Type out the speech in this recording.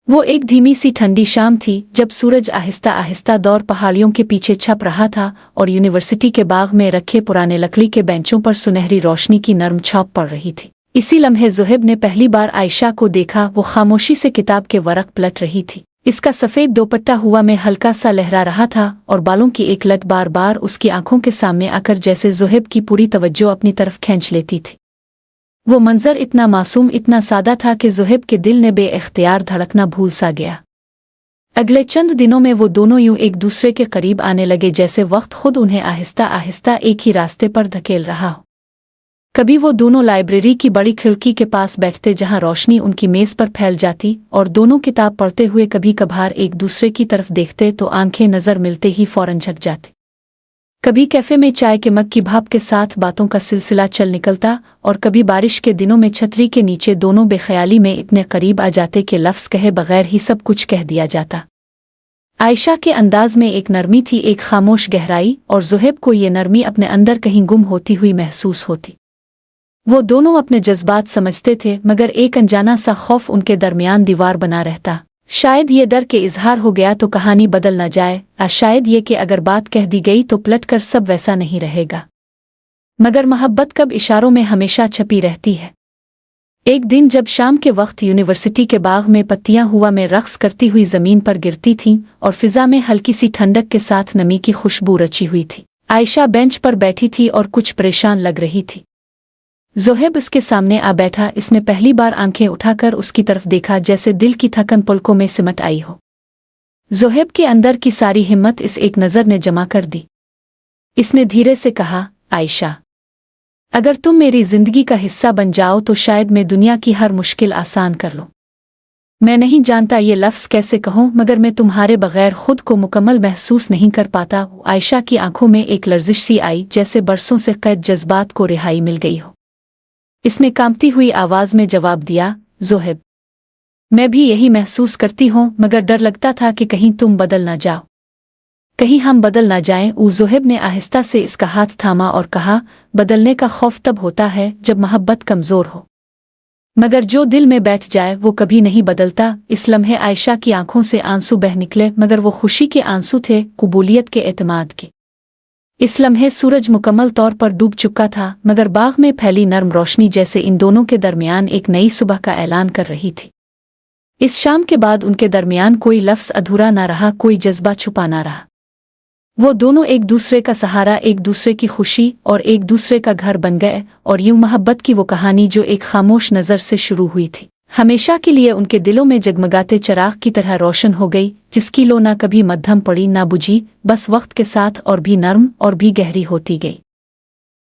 वो एक धीमी सी ठंडी शाम थी जब सूरज आहिस्ता आहिस्ता दौर पहाड़ियों के पीछे छप रहा था और यूनिवर्सिटी के बाग में रखे पुराने लकड़ी के बेंचों पर सुनहरी रोशनी की नर्म छाप पड़ रही थी। इसी लम्हे ज़ुहैब ने पहली बार आयशा को देखा। वो खामोशी से किताब के वरक पलट रही थी। इसका सफ़ेद दोपट्टा हुआ में हल्का सा लहरा रहा था और बालों की एक लट बार बार उसकी आंखों के सामने आकर जैसे ज़ुहैब की पूरी तवज्जो अपनी तरफ खींच लेती थी। वो मंजर इतना मासूम, इतना सादा था कि ज़ुहैब के दिल ने बेइख्तियार धड़कना भूल सा गया। अगले चंद दिनों में वो दोनों यूं एक दूसरे के करीब आने लगे जैसे वक्त खुद उन्हें आहिस्ता आहिस्ता एक ही रास्ते पर धकेल रहा हो। कभी वो दोनों लाइब्रेरी की बड़ी खिड़की के पास बैठते जहां रोशनी उनकी मेज़ पर फैल जाती और दोनों किताब पढ़ते हुए कभी कभार एक दूसरे की तरफ देखते तो आंखें नज़र मिलते ही फौरन झक जाती। कभी कैफ़े में चाय के मग की भाप के साथ बातों का सिलसिला चल निकलता और कभी बारिश के दिनों में छतरी के नीचे दोनों बेख्याली में इतने करीब आ जाते कि लफ्ज़ कहे बगैर ही सब कुछ कह दिया जाता। आयशा के अंदाज में एक नरमी थी, एक खामोश गहराई, और ज़ुहैब को ये नरमी अपने अंदर कहीं गुम होती हुई महसूस होती। वो दोनों अपने जज्बात समझते थे मगर एक अनजाना सा खौफ उनके दरमियान दीवार बना रहता। शायद ये डर के इजहार हो गया तो कहानी बदल न जाए, शायद ये कि अगर बात कह दी गई तो पलटकर सब वैसा नहीं रहेगा। मगर मोहब्बत कब इशारों में हमेशा छपी रहती है। एक दिन जब शाम के वक्त यूनिवर्सिटी के बाग में पत्तियां हवा में रक्स करती हुई जमीन पर गिरती थीं और फिजा में हल्की सी ठंडक के साथ नमी की खुशबू रची हुई थी, आयशा बेंच पर बैठी थी और कुछ परेशान लग रही थी। ज़ुहैब इसके सामने आ बैठा। इसने पहली बार आंखें उठाकर उसकी तरफ देखा जैसे दिल की थकन पलकों में सिमट आई हो। ज़ुहैब के अंदर की सारी हिम्मत इस एक नज़र ने जमा कर दी। इसने धीरे से कहा, आयशा, अगर तुम मेरी जिंदगी का हिस्सा बन जाओ तो शायद मैं दुनिया की हर मुश्किल आसान कर लूं। मैं नहीं जानता ये लफ्ज़ कैसे कहूं मगर मैं तुम्हारे बगैर खुद को मुकम्मल महसूस नहीं कर पाता। आयशा की आंखों में एक लर्जिश सी आई जैसे बरसों से कैद जज्बात को रिहाई मिल गई हो। इसने कांपती हुई आवाज़ में जवाब दिया, ज़ुहैब, मैं भी यही महसूस करती हूँ मगर डर लगता था कि कहीं तुम बदल ना जाओ, कहीं हम बदल ना जाएं। ज़ुहैब ने आहिस्ता से इसका हाथ थामा और कहा, बदलने का खौफ तब होता है जब मोहब्बत कमज़ोर हो, मगर जो दिल में बैठ जाए वो कभी नहीं बदलता। इस लम्हे आयशा की आंखों से आंसू बह निकले मगर वो खुशी के आंसू थे, कबूलियत के, एतमाद के। इस लम्हे सूरज मुकम्मल तौर पर डूब चुका था मगर बाग में फैली नर्म रोशनी जैसे इन दोनों के दरमियान एक नई सुबह का ऐलान कर रही थी। इस शाम के बाद उनके दरमियान कोई लफ्ज़ अधूरा ना रहा, कोई जज्बा छुपा ना रहा। वो दोनों एक दूसरे का सहारा, एक दूसरे की खुशी और एक दूसरे का घर बन गए और यूं मोहब्बत की वो कहानी जो एक खामोश नज़र से शुरू हुई थी हमेशा के लिए उनके दिलों में जगमगाते चिराग की तरह रोशन हो गई, जिसकी लो ना कभी मद्धम पड़ी ना बुझी, बस वक्त के साथ और भी नर्म और भी गहरी होती गई।